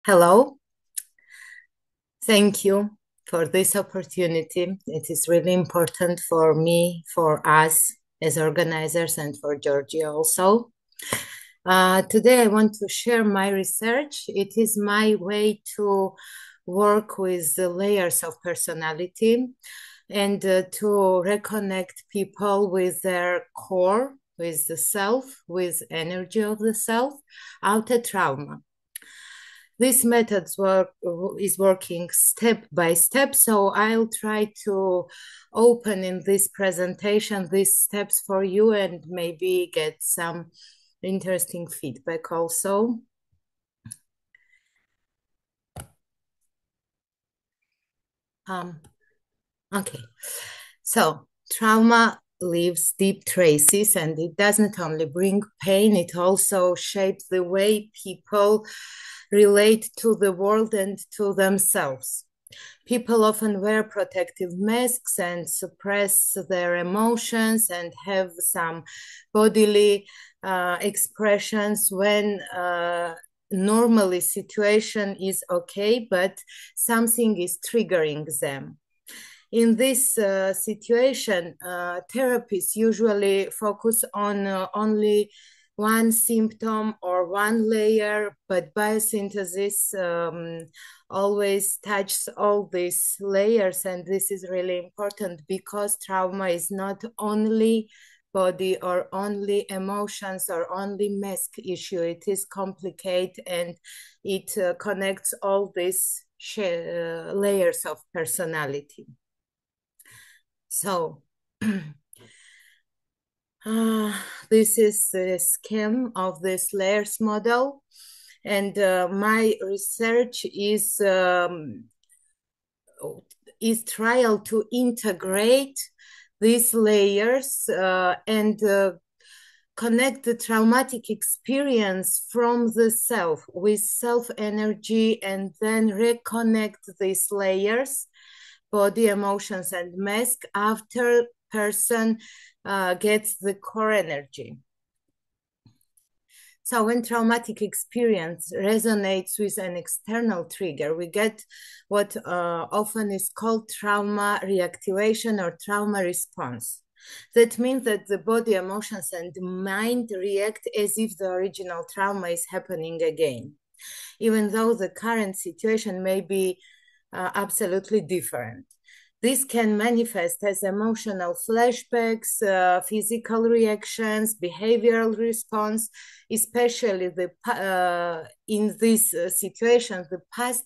Hello, thank you for this opportunity. It is really important for me, for us as organizers, and for Georgia also. Today, I want to share my research. It is my way to work with the layers of personality and to reconnect people with their core, with the self, with energy of the self, after trauma. This is working step by step, so I'll try to open in this presentation these steps for you and maybe get some interesting feedback also. Um, okay, so trauma leaves deep traces, and it doesn't only bring pain, it also shapes the way people relate to the world and to themselves. People often wear protective masks and suppress their emotions and have some bodily expressions when normally situation is okay, but something is triggering them. In this situation, therapists usually focus on only one symptom or one layer, but biosynthesis always touches all these layers. And this is really important because trauma is not only body or only emotions or only mask issue. It is complicated and it connects all these layers of personality. So this is the scheme of this layers model. And my research is trial to integrate these layers and connect the traumatic experience from the self with self energy and then reconnect these layers, body, emotions, and mask after person gets the core energy. So when traumatic experience resonates with an external trigger, we get what often is called trauma reactivation or trauma response. That means that the body, emotions, and mind react as if the original trauma is happening again, even though the current situation may be absolutely different. This can manifest as emotional flashbacks, physical reactions, behavioral response, especially in this situation, the past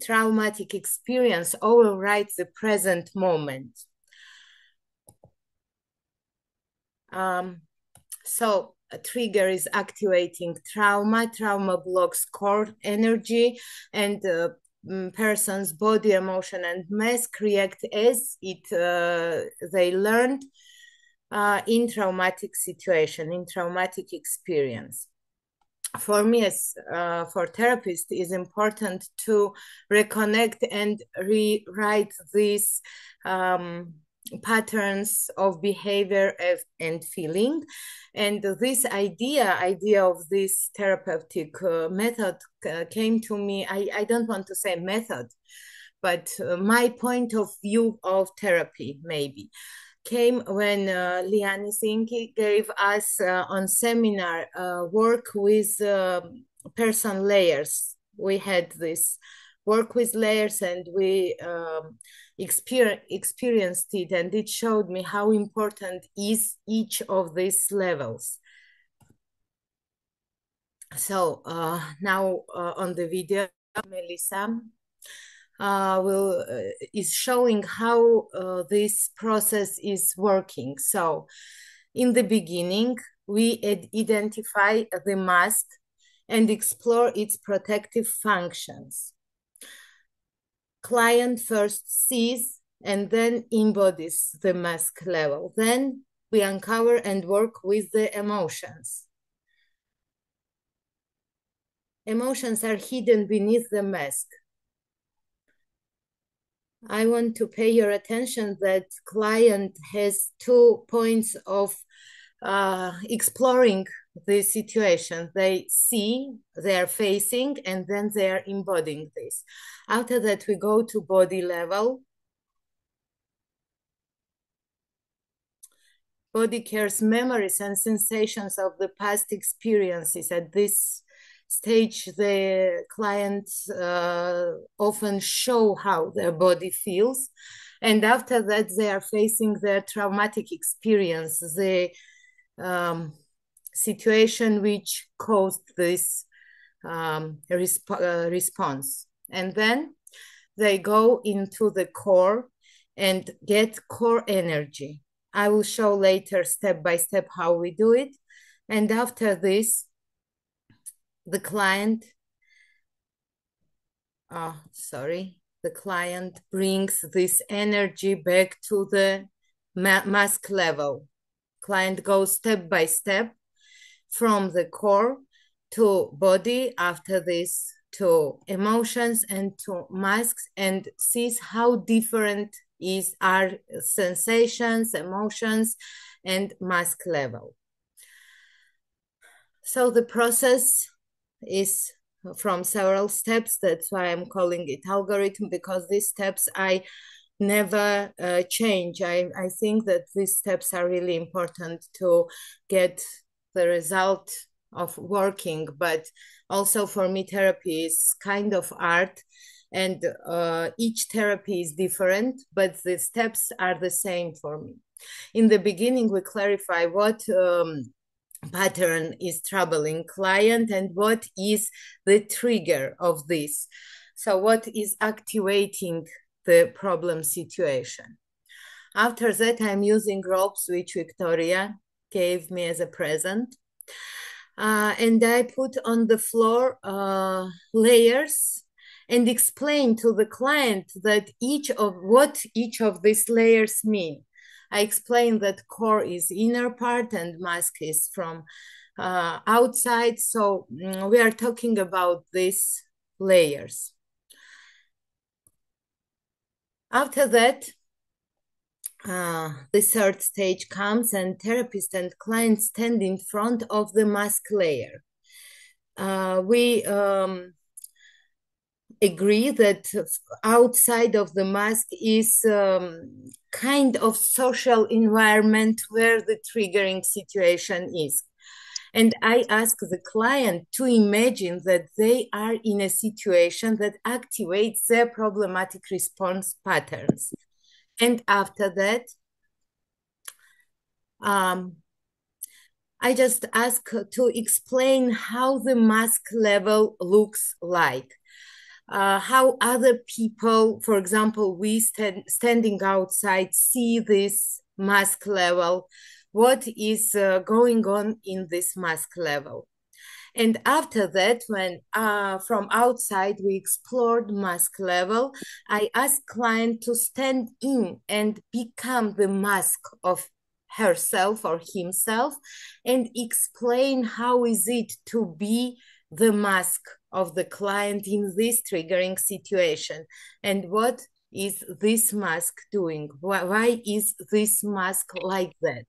traumatic experience overrides the present moment. Um, so a trigger is activating trauma. Trauma blocks core energy, and person's body, emotion, and mask react as they learned in traumatic situation, in traumatic experience. For me, as for therapist, is important to reconnect and rewrite these patterns of behavior and feeling. And this idea of this therapeutic method came to me. I don't want to say method, but my point of view of therapy maybe came when Liane Zinki gave us on seminar work with person layers. We had this work with layers and we experienced it, and it showed me how important is each of these levels. So now on the video, Melissa is showing how this process is working. So in the beginning, we identify the mask and explore its protective functions. Client first sees and then embodies the mask level. Then we uncover and work with the emotions. Emotions are hidden beneath the mask. I want to pay your attention that client has 2 points of exploring the situation. They see, they're facing, and then they're embodying this. After that, we go to body level. Body carries memories and sensations of the past experiences. At this stage, the clients often show how their body feels. And after that, they are facing their traumatic experience, the situation which caused this response. And then they go into the core and get core energy. I will show later step by step how we do it. And after this, the client, the client brings this energy back to the mask level. Client goes step by step from the core to body, after this to emotions and to masks, and sees how different is our sensations, emotions, and mask level. So the process is from several steps. That's why I'm calling it algorithm, because these steps I never change. I think that these steps are really important to get the result of working, but also for me, therapy is kind of art, and each therapy is different, but the steps are the same for me. In the beginning, we clarify what pattern is troubling client and what is the trigger of this. So what is activating the problem situation? After that, I'm using ropes which Victoria gave me as a present. And I put on the floor layers and explain to the client that each of these layers mean. I explain that core is inner part and mask is from outside. So we are talking about these layers. After that, the third stage comes and therapist and client stand in front of the mask layer. We agree that outside of the mask is kind of social environment where the triggering situation is. And I ask the client to imagine that they are in a situation that activates their problematic response patterns. And after that, I just ask to explain how the mask level looks like. How other people, for example, we standing outside, see this mask level, what is going on in this mask level. And after that, when from outside we explored mask level, I asked client to stand in and become the mask of herself or himself and explain how is it to be the mask of the client in this triggering situation, and what is this mask doing? Why is this mask like that?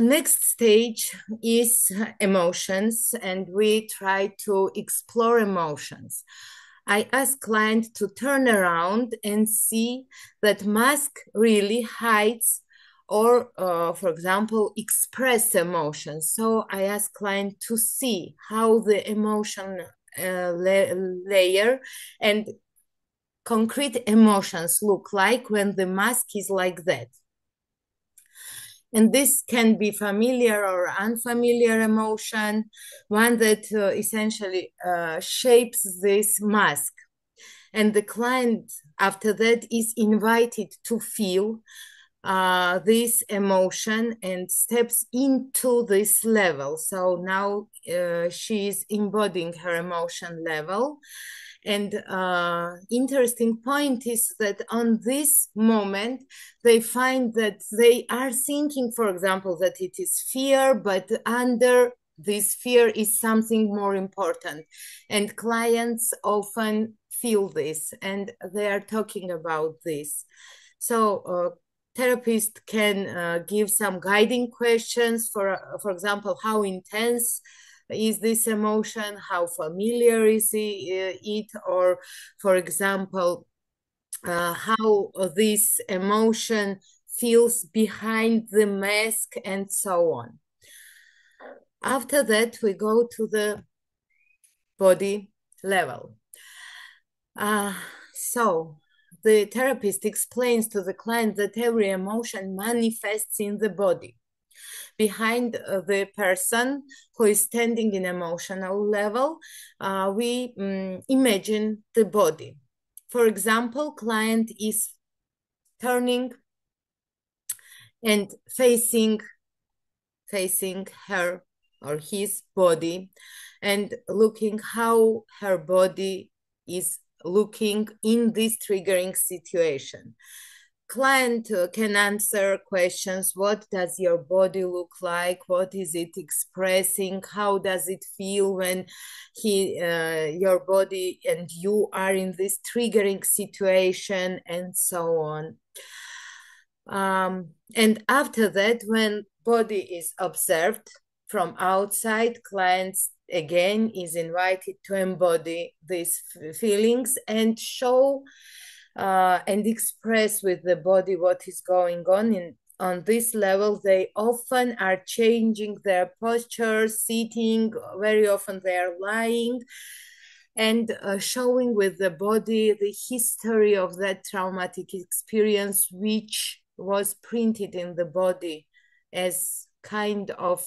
Next stage is emotions, and we try to explore emotions. I ask client to turn around and see that mask really hides or, for example, express emotions. So I ask client to see how the emotion layer and concrete emotions look like when the mask is like that. And this can be familiar or unfamiliar emotion, one that essentially shapes this mask. And the client, after that, is invited to feel this emotion and steps into this level. So now she is embodying her emotion level. And interesting point is that on this moment, they find that they are thinking, for example, that it is fear, but under this fear is something more important. And clients often feel this and they are talking about this. So therapist can give some guiding questions, for example, how intense is this emotion, how familiar is it, or for example, how this emotion feels behind the mask, and so on. After that, we go to the body level. So the therapist explains to the client that every emotion manifests in the body. Behind the person who is standing in emotional level, we imagine the body. For example, client is turning and facing her or his body and looking how her body is looking in this triggering situation. Client can answer questions: what does your body look like, what is it expressing, how does it feel when your body and you are in this triggering situation, and so on. And after that, when body is observed from outside, clients again is invited to embody these feelings and show and express with the body what is going on. On this level, they often are changing their posture, sitting, very often they are lying, and showing with the body the history of that traumatic experience, which was printed in the body as kind of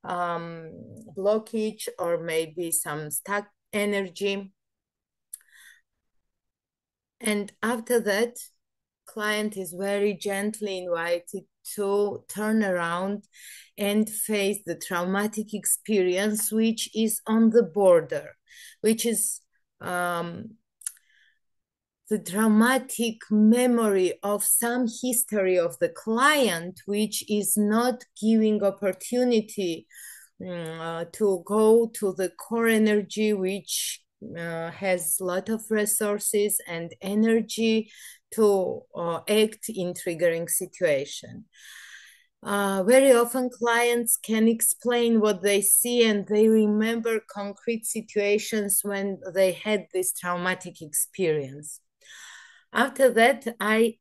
blockage or maybe some stuck energy. And after that, client is very gently invited to turn around and face the traumatic experience, which is on the border, which is the dramatic memory of some history of the client, which is not giving opportunity to go to the core energy, which has a lot of resources and energy to act in triggering situation. Very often clients can explain what they see and they remember concrete situations when they had this traumatic experience. After that, I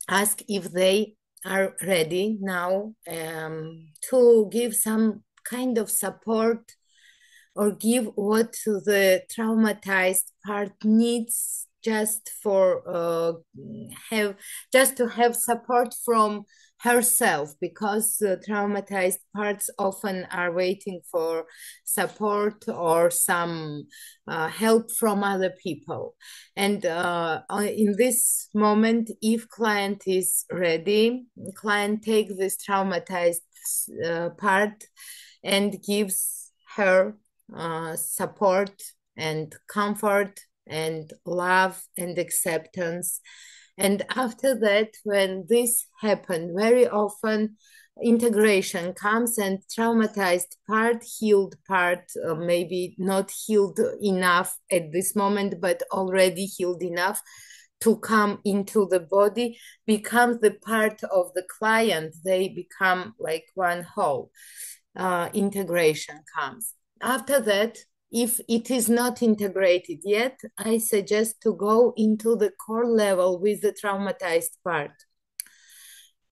ask if they are ready now to give some kind of support or give what the traumatized part needs, just to have support from herself, because traumatized parts often are waiting for support or some help from other people. And in this moment, if client is ready, client take this traumatized part and gives her support and comfort and love and acceptance. And after that, when this happened, very often integration comes and traumatized part, healed part, maybe not healed enough at this moment, but already healed enough to come into the body, becomes the part of the client. They become like one whole. Integration comes. After that, if it is not integrated yet, I suggest to go into the core level with the traumatized part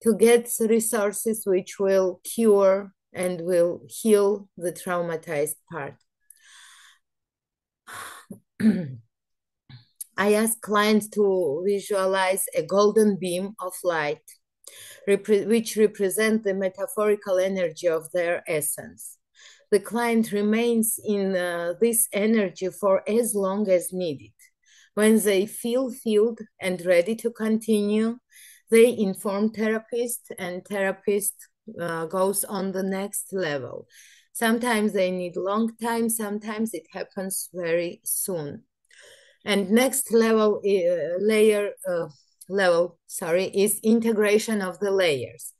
to get resources which will cure and will heal the traumatized part. I ask clients to visualize a golden beam of light, which represent the metaphorical energy of their essence. The client remains in this energy for as long as needed. When they feel filled and ready to continue, they inform therapist, and therapist goes on the next level. Sometimes they need long time, sometimes it happens very soon. And next level is integration of the layers.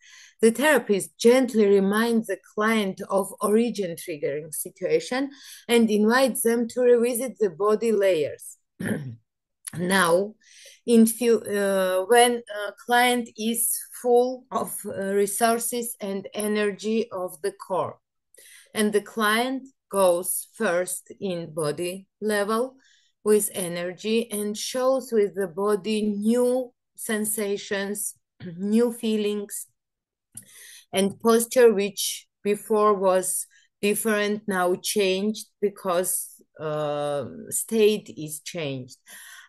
The therapist gently reminds the client of origin triggering situation and invites them to revisit the body layers. Now, when a client is full of resources and energy of the core, and the client goes first in body level with energy and shows with the body new sensations, new feelings, and posture, which before was different, now changed because state is changed.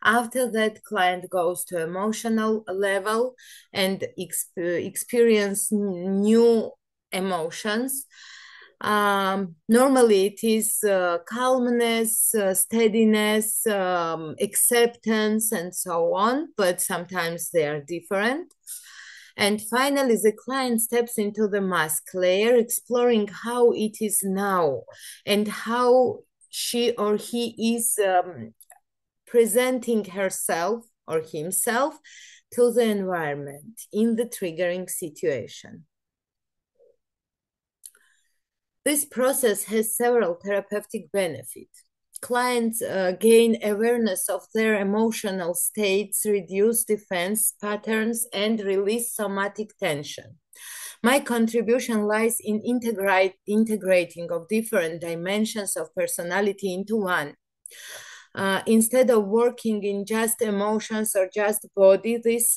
After that, client goes to emotional level and experience new emotions. Normally, it is calmness, steadiness, acceptance, and so on, but sometimes they are different. And finally, the client steps into the mask layer, exploring how it is now and how she or he is presenting herself or himself to the environment in the triggering situation. This process has several therapeutic benefits. Clients gain awareness of their emotional states, reduce defense patterns, and release somatic tension. My contribution lies in integrating of different dimensions of personality into one. Instead of working in just emotions or just body, this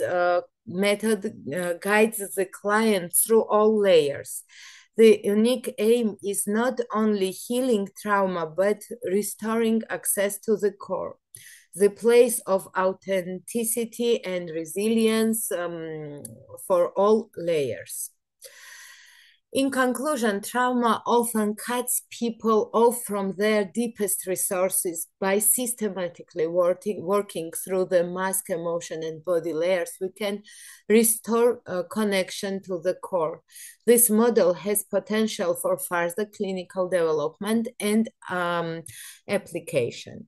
method guides the client through all layers. The unique aim is not only healing trauma, but restoring access to the core, the place of authenticity and resilience for all layers. In conclusion, trauma often cuts people off from their deepest resources. By systematically working through the mask, emotion, and body layers, we can restore a connection to the core. This model has potential for further clinical development and application.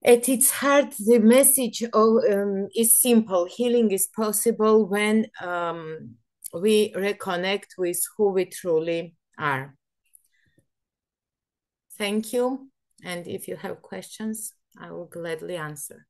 At its heart, the message is simple. Healing is possible when we reconnect with who we truly are. Thank you. And if you have questions, I will gladly answer.